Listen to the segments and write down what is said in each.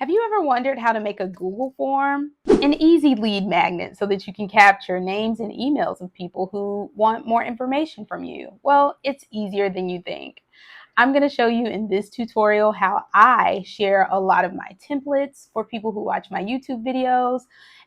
Have you ever wondered how to make a Google form? An easy lead magnet so that you can capture names and emails of people who want more information from you? Well, it's easier than you think. I'm going to show you in this tutorial how I share a lot of my templates for people who watch my YouTube videos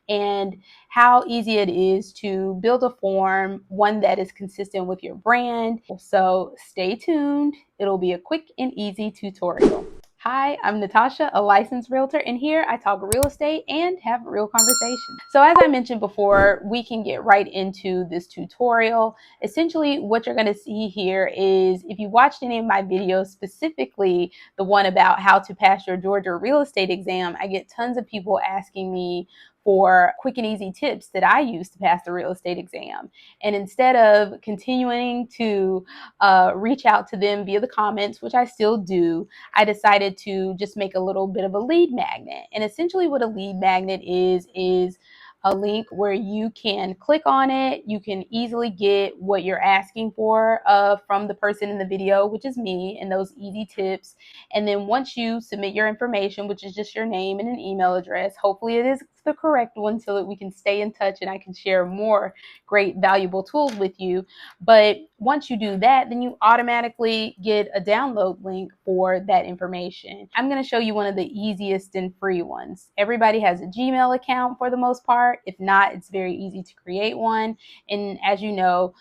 and how easy it is to build a form, one that is consistent with your brand. So stay tuned. It'll be a quick and easy tutorial. Hi, I'm Natasha, a licensed realtor, and here I talk real estate and have real conversations. So as I mentioned before, we can get right into this tutorial. Essentially, what you're going to see here is if you watched any of my videos, specifically the one about how to pass your Georgia real estate exam, I get tons of people asking me for quick and easy tips that I use to pass the real estate exam. And instead of continuing to reach out to them via the comments, which I still do, I decided to just make a little bit of a lead magnet. And essentially what a lead magnet is a link where you can click on it. You can easily get what you're asking for from the person in the video, which is me, and those easy tips. And then once you submit your information, which is just your name and an email address, hopefully it is the correct one so that we can stay in touch and I can share more great valuable tools with you. But once you do that, then you automatically get a download link for that information. I'm going to show you one of the easiest and free ones. Everybody has a Gmail account for the most part. If not, it's very easy to create one. And as you know,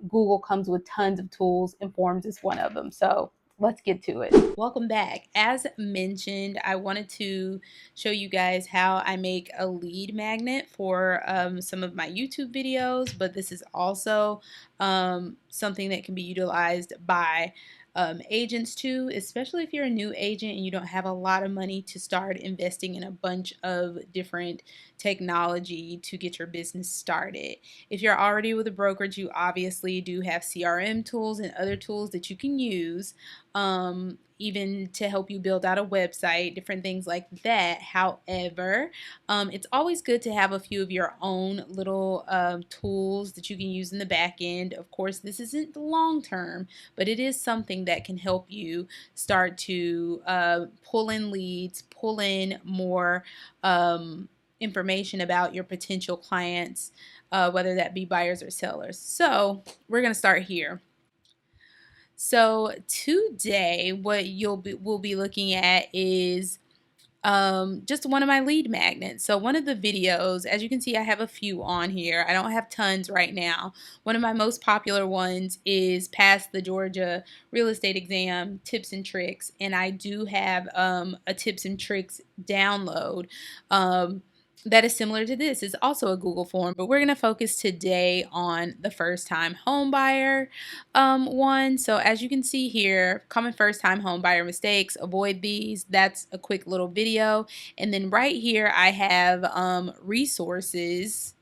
Google comes with tons of tools, and Forms is one of them. So let's get to it. Welcome back. As mentioned, I wanted to show you guys how I make a lead magnet for some of my YouTube videos, but this is also something that can be utilized by agents too, especially if you're a new agent and you don't have a lot of money to start investing in a bunch of different technology to get your business started. If you're already with a brokerage, you obviously do have CRM tools and other tools that you can use, even to help you build out a website, different things like that. However, it's always good to have a few of your own little tools that you can use in the back end. Of course, this isn't long term, but it is something that can help you start to pull in leads, pull in more information about your potential clients, whether that be buyers or sellers. So we're going to start here. So today, what we'll be looking at is just one of my lead magnets. So one of the videos, as you can see, I have a few on here. I don't have tons right now. One of my most popular ones is Pass the Georgia Real Estate Exam Tips and Tricks, and I do have a tips and tricks download that is similar to this. It's also a Google form, but we're going to focus today on the first time home buyer one. So as you can see here, common first time home buyer mistakes, avoid these. That's a quick little video. And then right here I have resources,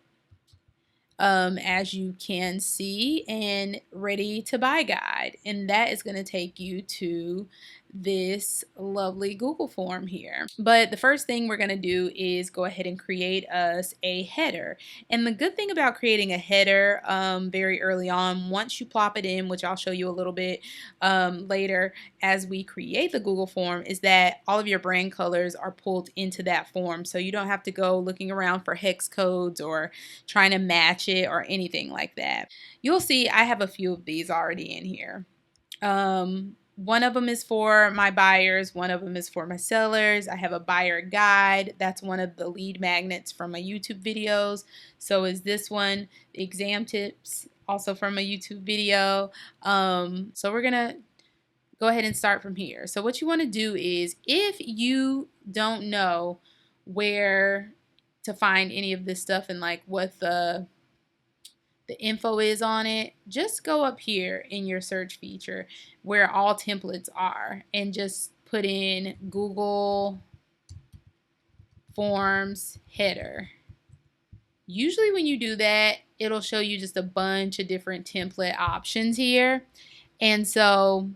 as you can see, and ready to buy guide, and that is going to take you to this lovely Google form here. But the first thing we're going to do is go ahead and create us a header. And the good thing about creating a header very early on, once you plop it in, which I'll show you a little bit later as we create the Google form, is that all of your brand colors are pulled into that form, so you don't have to go looking around for hex codes or trying to match it or anything like that. You'll see I have a few of these already in here. One of them is for my buyers, one of them is for my sellers. I have a buyer guide. That's one of the lead magnets from my YouTube videos. So is this one, the exam tips, also from a YouTube video. So we're gonna go ahead and start from here. So what you want to do is, if you don't know where to find any of this stuff and like what the info is on it, just go up here in your search feature where all templates are and just put in Google Forms header. Usually when you do that, it'll show you just a bunch of different template options here. And so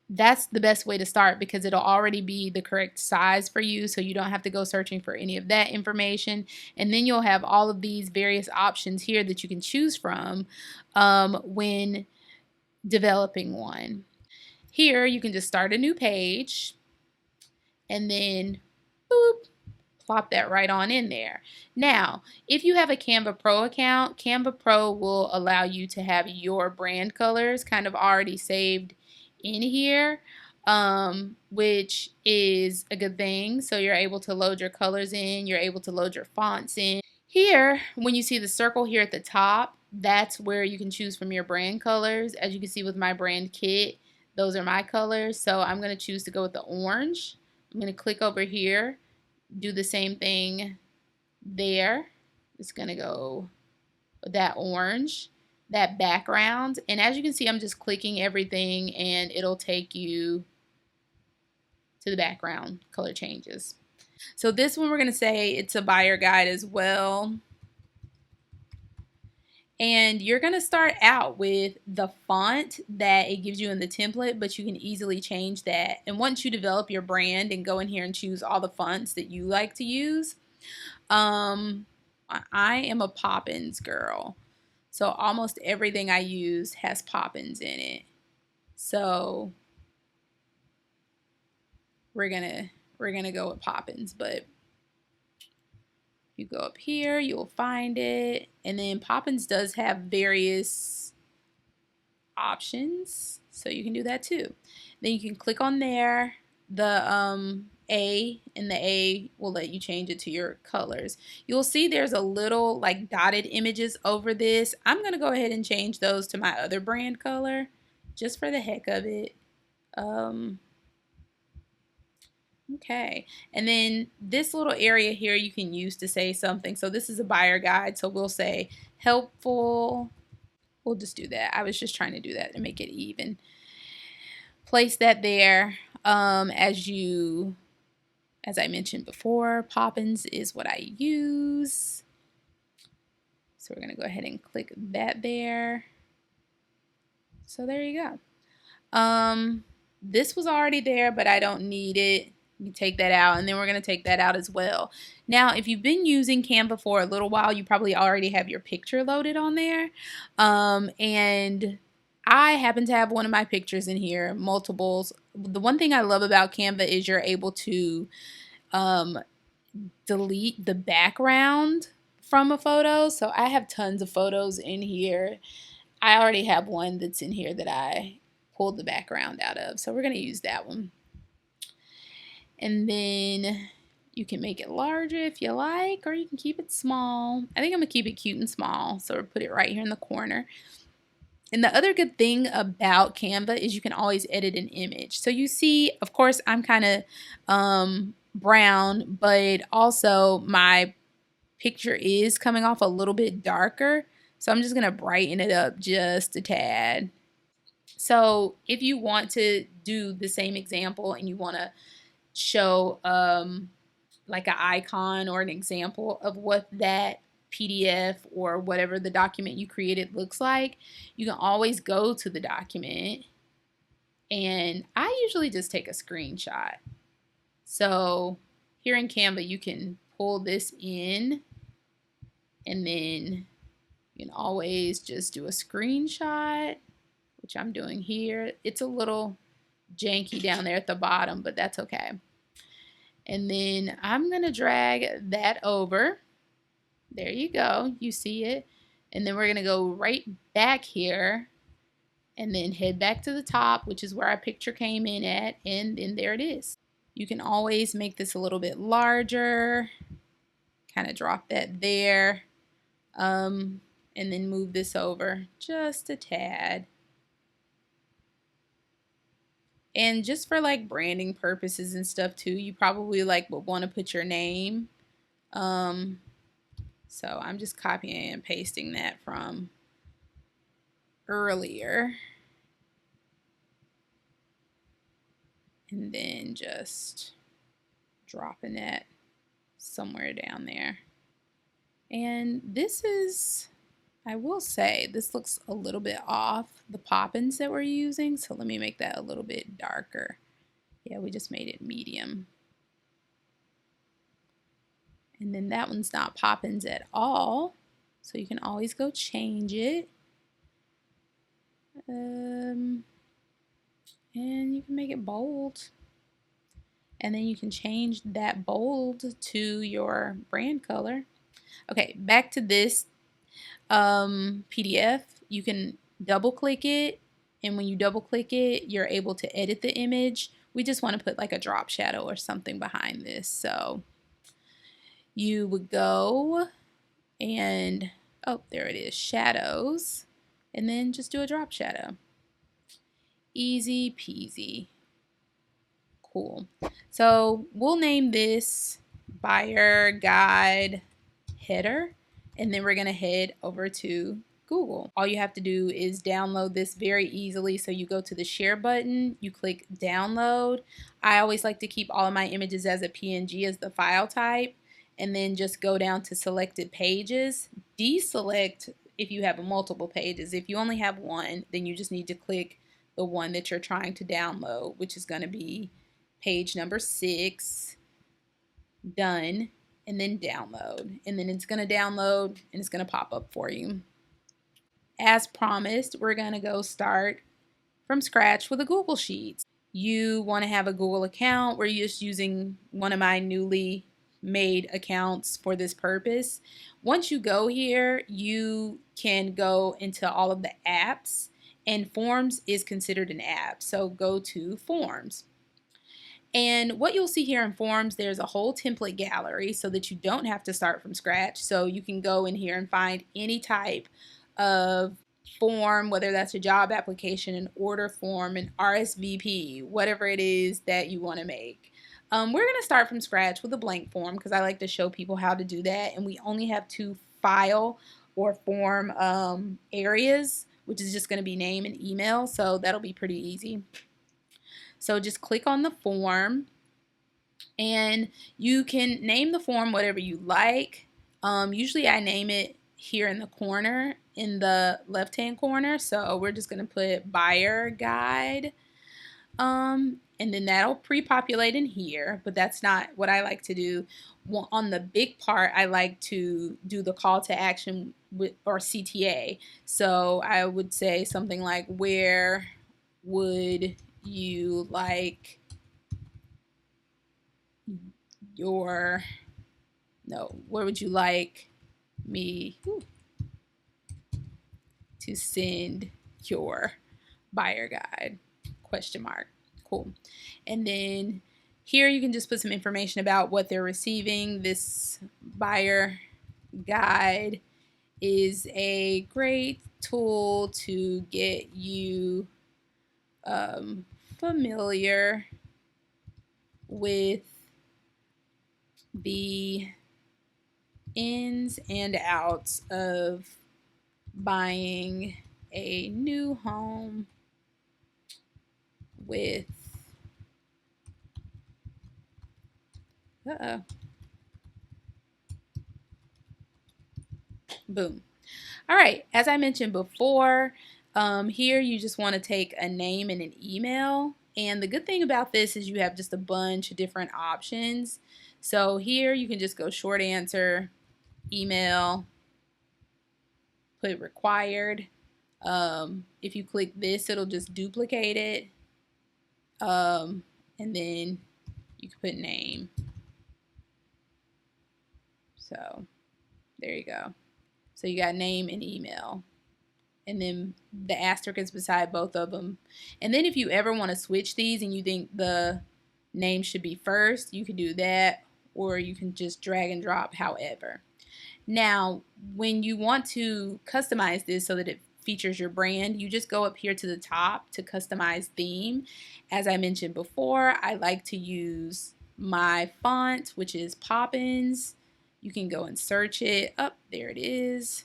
that's the best way to start, because it'll already be the correct size for you, so you don't have to go searching for any of that information. And then you'll have all of these various options here that you can choose from when developing one. Here you can just start a new page, and then boop, plop that right on in there. Now, if you have a Canva Pro account, Canva Pro will allow you to have your brand colors kind of already saved in here, which is a good thing. So you're able to load your colors in, you're able to load your fonts in. Here, when you see the circle here at the top, that's where you can choose from your brand colors. As you can see with my brand kit, those are my colors. So I'm going to choose to go with the orange. I'm going to click over here, do the same thing there. It's going to go with that orange, that background. And as you can see, I'm just clicking everything and it'll take you to the background color changes. So this one we're going to say it's a buyer guide as well. And you're going to start out with the font that it gives you in the template, but you can easily change that. And once you develop your brand and go in here and choose all the fonts that you like to use, I am a Poppins girl. So almost everything I use has Poppins in it. So we're gonna go with Poppins, but you go up here, you'll find it, and then Poppins does have various options, so you can do that too. Then you can click on there, the A, and the A will let you change it to your colors. You'll see there's a little like dotted images over this. I'm gonna go ahead and change those to my other brand color just for the heck of it. Okay, and then this little area here you can use to say something. So this is a buyer guide, so we'll say helpful. We'll just do that. I was just trying to do that to make it even. Place that there. As I mentioned before, Poppins is what I use. So we're gonna go ahead and click that there. So there you go. This was already there, but I don't need it. You take that out, and then we're going to take that out as well. Now, if you've been using Canva for a little while, you probably already have your picture loaded on there. And I happen to have one of my pictures in here, multiples. The one thing I love about Canva is you're able to delete the background from a photo. So I have tons of photos in here. I already have one that's in here that I pulled the background out of. So we're going to use that one. And then you can make it larger if you like, or you can keep it small. I think I'm going to keep it cute and small. So we'll put it right here in the corner. And the other good thing about Canva is you can always edit an image. So you see, of course, I'm kind of brown, but also my picture is coming off a little bit darker. So I'm just going to brighten it up just a tad. So if you want to do the same example and you want to show like an icon or an example of what that PDF or whatever the document you created looks like, you can always go to the document, and I usually just take a screenshot. So here in Canva you can pull this in, and then you can always just do a screenshot, which I'm doing here. It's a little janky down there at the bottom, but that's okay. And then I'm going to drag that over. There you go. You see it. And then we're going to go right back here and then head back to the top, which is where our picture came in at. And then there it is. You can always make this a little bit larger. Kind of drop that there. And then move this over just a tad. And just for like branding purposes and stuff too, you probably like would want to put your name. So I'm just copying and pasting that from earlier. And then just dropping that somewhere down there. And this is, I will say, this looks a little bit off the Poppins that we're using. So let me make that a little bit darker. Yeah, we just made it medium. And then that one's not Poppins at all. So you can always go change it. And you can make it bold. And then you can change that bold to your brand color. Okay, back to this PDF. You can double click it, and when you double click it, you're able to edit the image. We just want to put like a drop shadow or something behind this. So you would go and, oh, there it is, shadows, and then just do a drop shadow. Easy peasy. Cool. So we'll name this buyer guide header, and then we're going to head over to Google. All you have to do is download this very easily. So you go to the share button, you click download. I always like to keep all of my images as a PNG as the file type, and then just go down to selected pages. Deselect if you have multiple pages. If you only have one, then you just need to click the one that you're trying to download, which is going to be page number 6. Done, and then download, and then it's going to download and it's going to pop up for you. As promised, we're going to go start from scratch with a Google Sheets. You want to have a Google account. We're just using one of my newly made accounts for this purpose. Once you go here, you can go into all of the apps, and Forms is considered an app. So go to Forms. And what you'll see here in Forms, there's a whole template gallery so that you don't have to start from scratch. So you can go in here and find any type of form, whether that's a job application, an order form, an RSVP, whatever it is that you want to make. We're going to start from scratch with a blank form because I like to show people how to do that. And we only have 2 file or form areas, which is just going to be name and email. So that'll be pretty easy. So just click on the form, and you can name the form whatever you like. Usually I name it here in the corner, in the left-hand corner. So we're just going to put buyer guide. And then that'll pre-populate in here, but that's not what I like to do. Well, on the big part, I like to do the call to action with, or CTA. So I would say something like, where would you like your, no, where would you like me to send your buyer guide? Question mark. Cool. And then here you can just put some information about what they're receiving. This buyer guide is a great tool to get you familiar with the ins and outs of buying a new home with boom. All right, as I mentioned before, here you just want to take a name and an email. And the good thing about this is you have just a bunch of different options. So here you can just go short answer, email, put required. If you click this, it'll just duplicate it. And then you can put name. So there you go. So you got name and email. And then the asterisk is beside both of them. And then if you ever want to switch these and you think the name should be first, you can do that, or you can just drag and drop however. Now, when you want to customize this so that it features your brand, you just go up here to the top to customize theme. As I mentioned before, I like to use my font, which is Poppins. You can go and search it. Oh, there it is.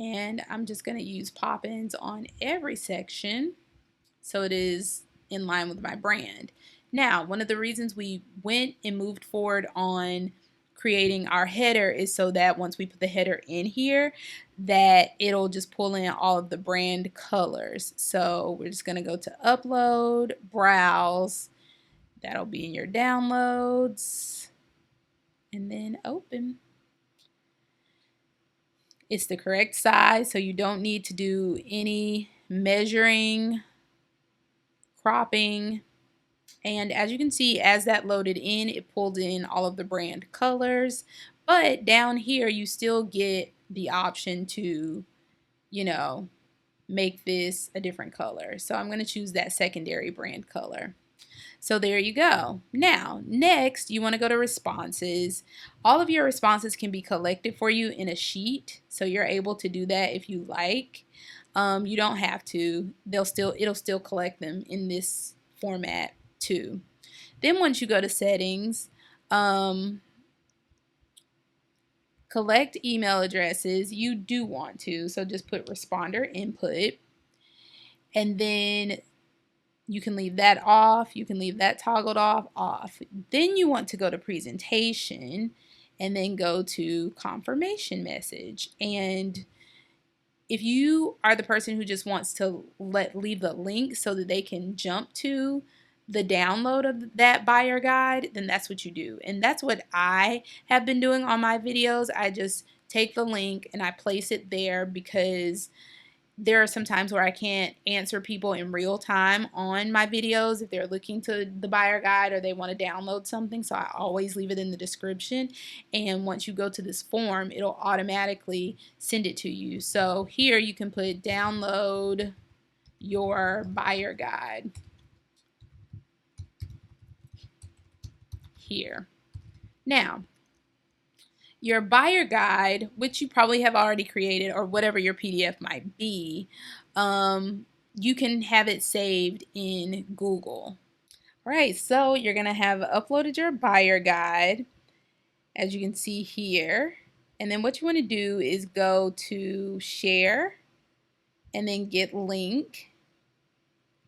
And I'm just going to use Poppins on every section so it is in line with my brand. Now, one of the reasons we went and moved forward on creating our header is so that once we put the header in here, that it'll just pull in all of the brand colors. So we're just going to go to upload, browse. That'll be in your downloads, and then open. It's the correct size, so you don't need to do any measuring, cropping. And as you can see, as that loaded in, it pulled in all of the brand colors. But down here, you still get the option to, you know, make this a different color. So I'm going to choose that secondary brand color. So there you go. Now, next, you want to go to responses. All of your responses can be collected for you in a sheet. So you're able to do that if you like. You don't have to. It'll still collect them in this format too. Then once you go to settings, collect email addresses, you do want to. So just put responder input. And then you can leave that off. You can leave that toggled off. Then you want to go to presentation and then go to confirmation message. And if you are the person who just wants to leave the link so that they can jump to the download of that buyer guide, then that's what you do. And that's what I have been doing on my videos. I just take the link and I place it there because there are some times where I can't answer people in real time on my videos if they're looking to the buyer guide or they want to download something. So I always leave it in the description. And once you go to this form, it'll automatically send it to you. So here you can put download your buyer guide here. Now, your buyer guide, which you probably have already created or whatever your PDF might be, you can have it saved in Google. All right, so you're going to have uploaded your buyer guide, as you can see here. And then what you want to do is go to share and then get link.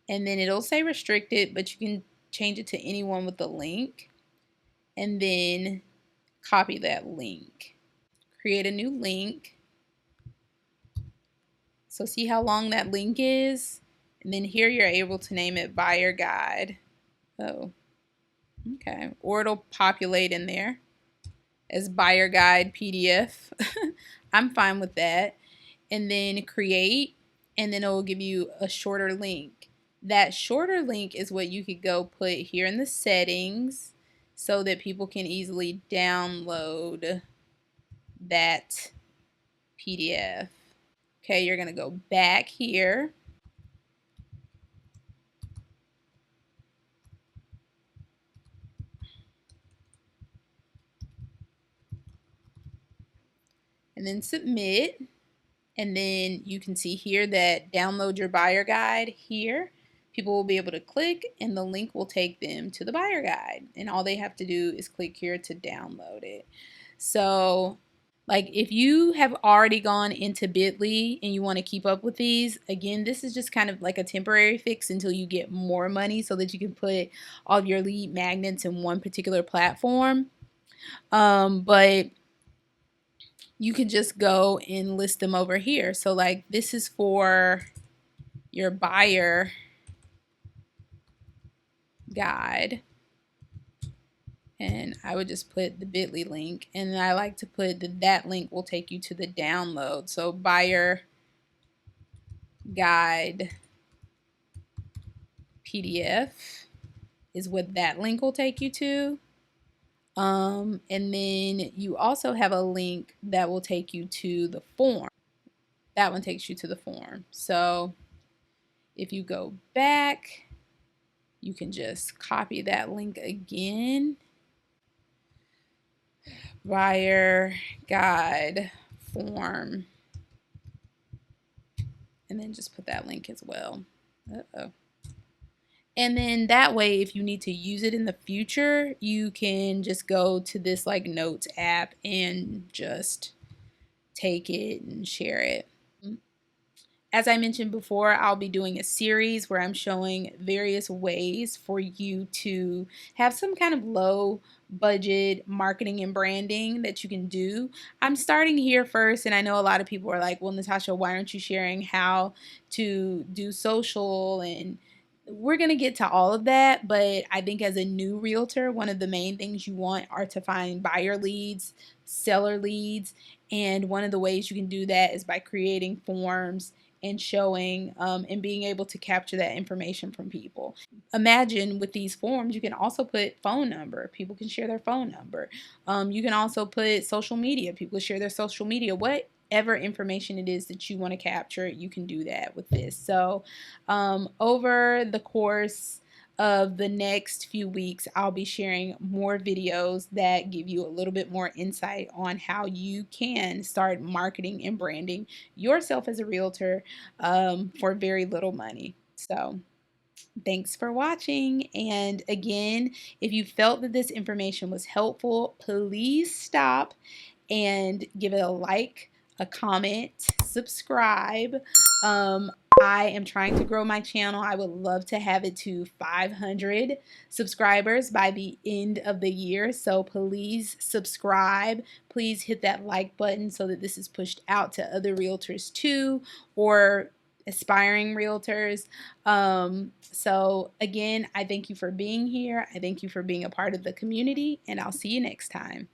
And then it'll say restricted, but you can change it to anyone with the link. And then copy that link. Create a new link. So see how long that link is? And then here you're able to name it buyer guide. Oh, okay. Or it'll populate in there as buyer guide PDF. I'm fine with that. And then create, and then it will give you a shorter link. That shorter link is what you could go put here in the settings so that people can easily download that PDF. Okay, you're going to go back here. And then submit. And then you can see here that download your buyer guide here. People will be able to click and the link will take them to the buyer guide. And all they have to do is click here to download it. So like if you have already gone into Bitly and you want to keep up with these, again, this is just kind of like a temporary fix until you get more money so that you can put all of your lead magnets in one particular platform. But you can just go and list them over here. So like this is for your buyer guide. And I would just put the bit.ly link, and I like to put that link will take you to the download. So buyer guide PDF is what that link will take you to. And then you also have a link that will take you to the form. That one takes you to the form. So if you go back, you can just copy that link again. Buyer guide form. And then just put that link as well. Uh-oh. And then that way, if you need to use it in the future, you can just go to this like notes app and just take it and share it. As I mentioned before, I'll be doing a series where I'm showing various ways for you to have some kind of low budget marketing and branding that you can do. I'm starting here first, and I know a lot of people are like, well, Natasha, why aren't you sharing how to do social? And we're going to get to all of that, but I think as a new realtor, one of the main things you want are to find buyer leads, seller leads, and one of the ways you can do that is by creating forms and showing and being able to capture that information from people. Imagine with these forms, you can also put phone number. People can share their phone number. You can also put social media. People share their social media. Whatever information it is that you want to capture, you can do that with this. So over the course of the next few weeks, I'll be sharing more videos that give you a little bit more insight on how you can start marketing and branding yourself as a realtor for very little money. So thanks for watching. And again, if you felt that this information was helpful, please stop and give it a like, a comment, subscribe. Um, I am trying to grow my channel. I would love to have it to 500 subscribers by the end of the year. So please subscribe. Please hit that like button so that this is pushed out to other realtors too, or aspiring realtors. So again, I thank you for being here. I thank you for being a part of the community, and I'll see you next time.